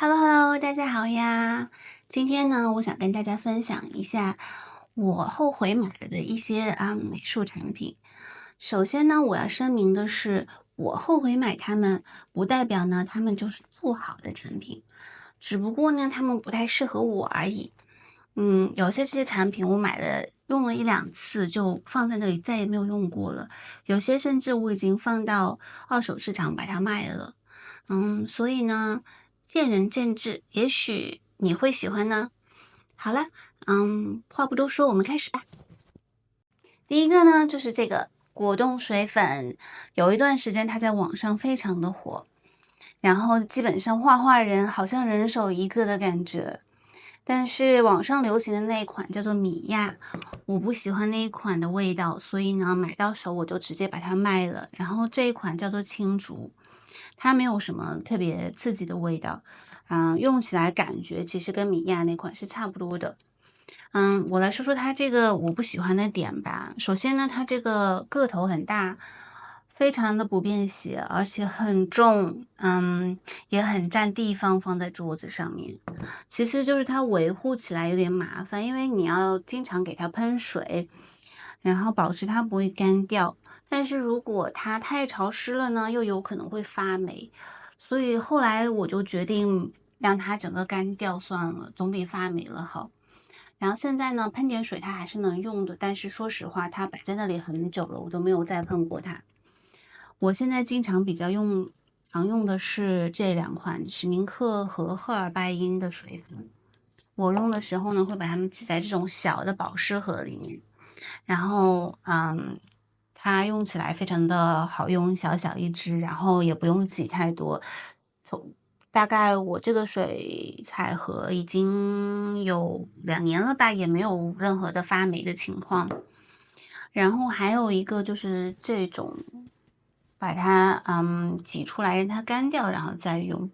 Hello，大家好呀！今天呢，我想跟大家分享一下我后悔买了的一些美术产品。首先呢，我要声明的是，我后悔买它们，不代表呢它们就是不好的产品，只不过呢它们不太适合我而已。有些这些产品我买了用了一两次就放在那里，再也没有用过了。有些甚至我已经放到二手市场把它卖了。所以呢，见仁见智，也许你会喜欢呢。好了，话不多说，我们开始吧。第一个呢，就是这个果冻水粉，有一段时间它在网上非常的火，然后基本上画画人好像人手一个的感觉。但是网上流行的那一款叫做米娅，我不喜欢那一款的味道，所以呢，买到手我就直接把它卖了。然后这一款叫做青竹，它没有什么特别刺激的味道，用起来感觉其实跟米娅那款是差不多的。我来说说它这个我不喜欢的点吧。首先呢，它这个个头很大，非常的不便携，而且很重，也很占地方，放在桌子上面。其次就是它维护起来有点麻烦，因为你要经常给它喷水，然后保持它不会干掉。但是如果它太潮湿了呢，又有可能会发霉。所以后来我就决定让它整个干掉算了，总比发霉了好。然后现在呢，喷点水它还是能用的，但是说实话，它摆在那里很久了，我都没有再碰过它。我现在经常常用的是这两款史明克和赫尔拜因的水粉。我用的时候呢，会把它们挤在这种小的保湿盒里面，然后它用起来非常的好用，小小一支，然后也不用挤太多。从大概我这个水彩盒已经有2年了吧，也没有任何的发霉的情况。然后还有一个就是这种，把它挤出来让它干掉，然后再用，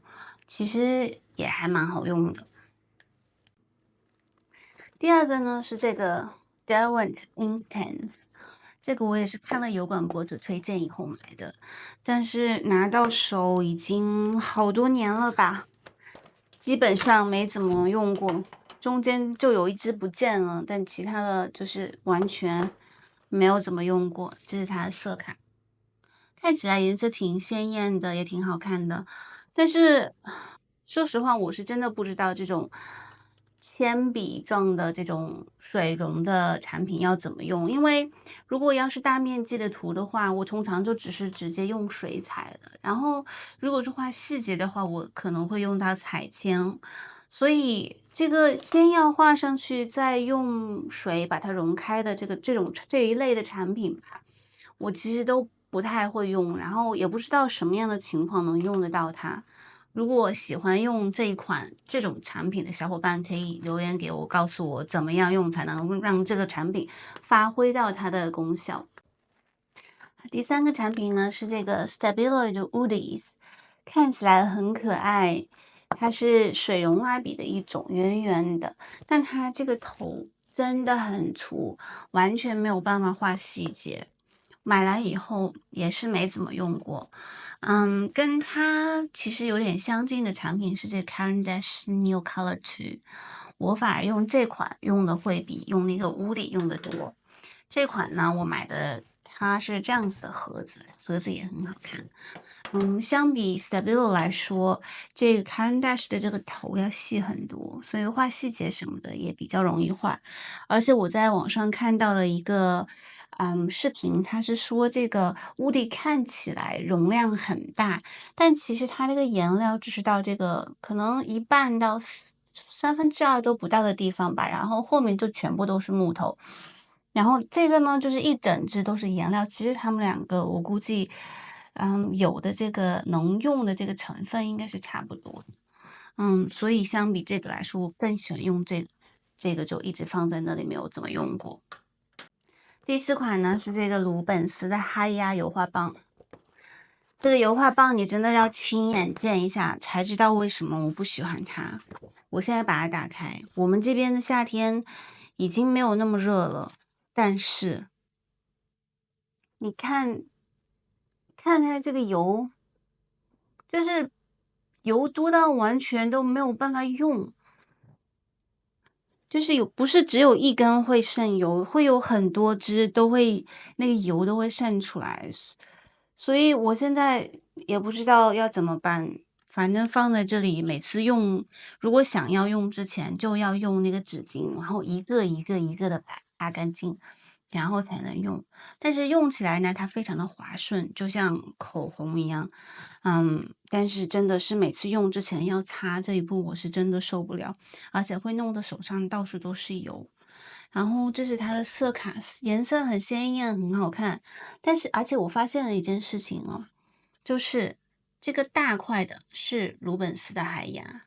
其实也还蛮好用的。第二个呢是这个 Derwent Intense，这个我也是看了油管博主推荐以后买的，但是拿到手已经好多年了吧，基本上没怎么用过，中间就有一支不见了，但其他的就是完全没有怎么用过。这是它的色卡，看起来颜色挺鲜艳的，也挺好看的。但是说实话，我是真的不知道这种铅笔状的这种水溶的产品要怎么用，因为如果要是大面积的涂的话，我通常就只是直接用水彩的。然后如果是画细节的话，我可能会用到彩铅。所以这个先要画上去，再用水把它溶开的这一类的产品吧。我其实都不太会用，然后也不知道什么样的情况能用得到它。如果喜欢用这一款这种产品的小伙伴，可以留言给我，告诉我怎么样用才能让这个产品发挥到它的功效。第三个产品呢是这个 Stabilo 的 Woodies，看起来很可爱，它是水溶蜡笔的一种，圆圆的，但它这个头真的很粗，完全没有办法画细节。买来以后也是没怎么用过，跟它其实有点相近的产品是这 Caran d'Ache New Color Two，我反而用这款用的会比用那个 Woody 用的多。这款呢，我买的它是这样子的盒子，盒子也很好看。相比 Stabilo 来说，这个 Caran d'Ache 的这个头要细很多，所以画细节什么的也比较容易画。而且我在网上看到了一个视频，它是说这个 Woody 看起来容量很大，但其实它这个颜料只是到这个可能一半到3分之2都不到的地方吧，然后后面就全部都是木头。然后这个呢，就是一整支都是颜料，其实它们两个我估计，有的这个能用的这个成分应该是差不多的。所以相比这个来说，我更喜欢用这个，这个就一直放在那里没有怎么用过。第四款呢是这个鲁本斯的哈压油画棒，这个油画棒你真的要亲眼见一下才知道为什么我不喜欢它。我现在把它打开，我们这边的夏天已经没有那么热了，但是你看看这个油，就是油多到完全都没有办法用。就是不是只有一根会渗油，会有很多支都会那个油都会渗出来，所以我现在也不知道要怎么办。反正放在这里，每次用，如果想要用之前，就要用那个纸巾，然后一个一个一个的擦干净，然后才能用。但是用起来呢，它非常的滑顺，就像口红一样。但是真的是每次用之前要擦这一步，我是真的受不了，而且会弄得手上到处都是油。然后这是它的色卡，颜色很鲜艳，很好看。但是而且我发现了一件事情哦，就是这个大块的是鲁本斯的海牙，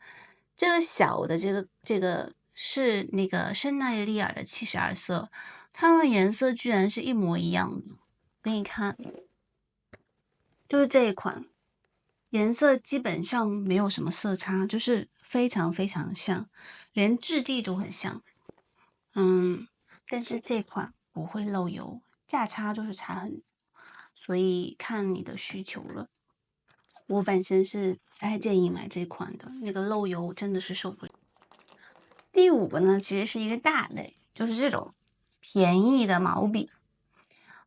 这个小的这个是那个圣奈利尔的72色，它们颜色居然是一模一样的。给你看，就是这一款。颜色基本上没有什么色差，就是非常非常像，连质地都很像。但是这款不会漏油，价差就是差很，所以看你的需求了。我本身是不太建议买这款的，那个漏油真的是受不了。第五个呢，其实是一个大类，就是这种便宜的毛笔。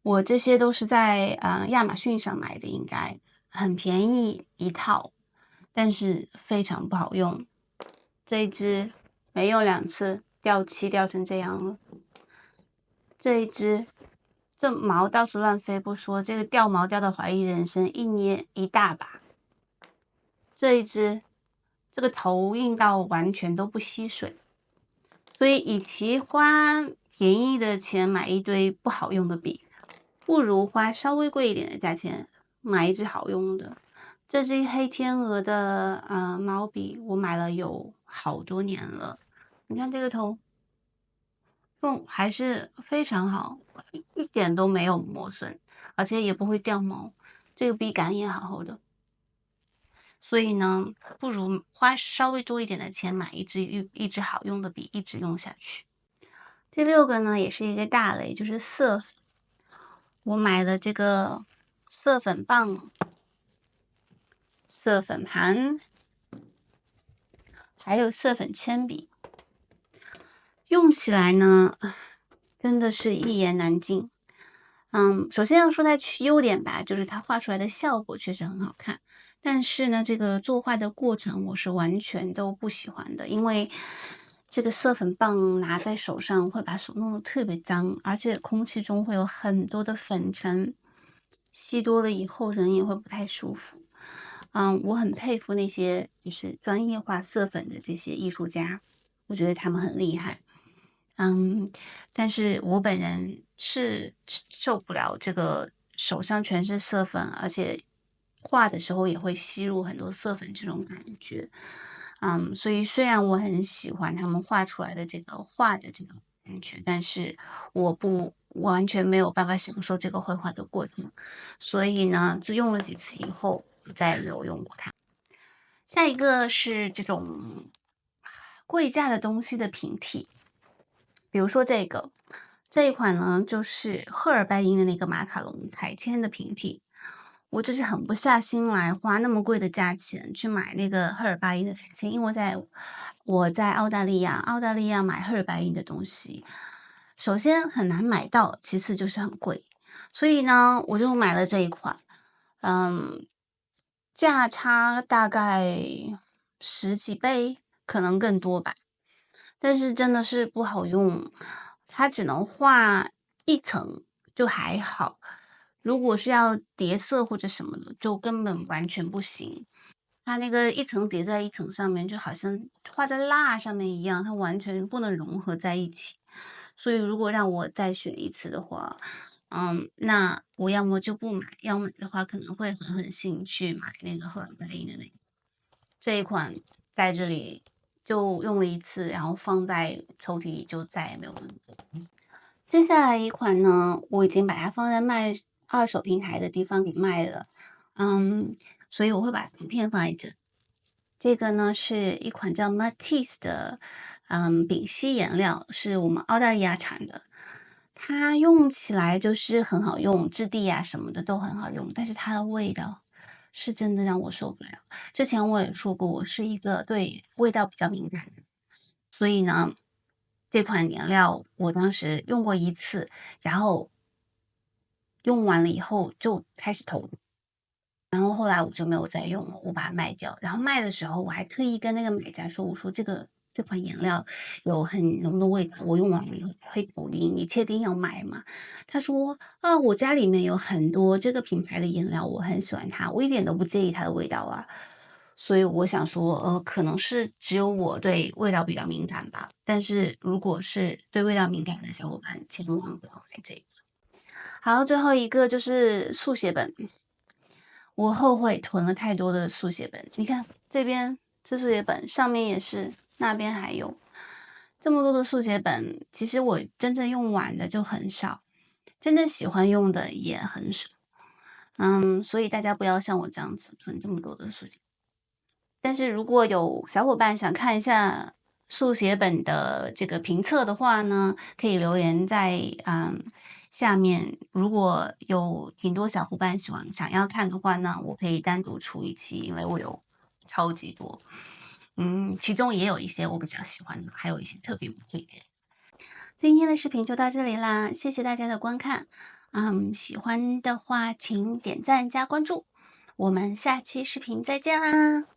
我这些都是在亚马逊上买的，应该很便宜一套，但是非常不好用。这一支没用2次，掉漆掉成这样了。这一支，这毛到处乱飞不说，这个掉毛掉到怀疑人生，一捏一大把。这一支，这个头硬到完全都不吸水。所以，与其花便宜的钱买一堆不好用的笔，不如花稍微贵一点的价钱买一支好用的。这支黑天鹅的毛笔，我买了有好多年了。你看这个头，用还是非常好，一点都没有磨损，而且也不会掉毛。这个笔杆也好好的，所以呢，不如花稍微多一点的钱买一支好用的笔，一直用下去。第6个呢，也是一个大类，就是色粉。我买了这个色粉棒、色粉盘，还有色粉铅笔。用起来呢，真的是一言难尽。首先要说它优点吧，就是它画出来的效果确实很好看。但是呢，这个作画的过程我是完全都不喜欢的，因为这个色粉棒拿在手上会把手弄得特别脏，而且空气中会有很多的粉尘，吸多了以后人也会不太舒服。我很佩服那些就是专业画色粉的这些艺术家，我觉得他们很厉害。但是我本人是受不了这个手上全是色粉，而且画的时候也会吸入很多色粉这种感觉。所以虽然我很喜欢他们画出来的这个画的这个感觉，但是我完全没有办法享受这个绘画的过程。所以呢，只用了几次以后，就再也没有用过它。下一个是这种贵价的东西的平替。比如说这一款呢，就是赫尔拜因的那个马卡龙彩铅的平替。我就是狠不下心来花那么贵的价钱去买那个赫尔拜因的彩铅，因为我在澳大利亚买赫尔拜因的东西，首先很难买到，其次就是很贵，所以呢，我就买了这一款。嗯，价差大概10几倍，可能更多吧。但是真的是不好用，它只能画一层就还好，如果是要叠色或者什么的，就根本完全不行。它那个一层叠在一层上面，就好像画在蜡上面一样，它完全不能融合在一起。所以如果让我再选一次的话，那我要么就不买，要买的话可能会狠心去买那个赫尔拜因的那个。这一款在这里就用了一次，然后放在抽屉里就再也没有用过。接下来一款呢，我已经把它放在卖二手平台的地方给卖了，所以我会把图片放在这。这个呢是一款叫 Matisse 的，丙烯颜料，是我们澳大利亚产的。它用起来就是很好用，质地啊什么的都很好用，但是它的味道是真的让我受不了。之前我也说过，我是一个对味道比较敏感的，所以呢，这款颜料我当时用过一次，然后用完了以后就开始头晕，然后后来我就没有再用了，我把它卖掉。然后卖的时候，我还特意跟那个买家说：“我说这款颜料有很浓的味道，我用完了以后会头晕，你确定要买吗？”他说：“啊，我家里面有很多这个品牌的颜料，我很喜欢它，我一点都不介意它的味道啊。”所以我想说，可能是只有我对味道比较敏感吧。但是如果是对味道敏感的小伙伴，千万不要买这个。好，最后一个就是速写本。我后悔囤了太多的速写本，你看这边这速写本上面也是，那边还有这么多的速写本，其实我真正用完的就很少，真正喜欢用的也很少。所以大家不要像我这样子囤这么多的速写。但是如果有小伙伴想看一下速写本的这个评测的话呢，可以留言在下面。如果有挺多小伙伴想要看的话呢，我可以单独出一期，因为我有超级多。其中也有一些我比较喜欢的，还有一些特别不推荐。今天的视频就到这里啦，谢谢大家的观看。喜欢的话请点赞加关注，我们下期视频再见啦！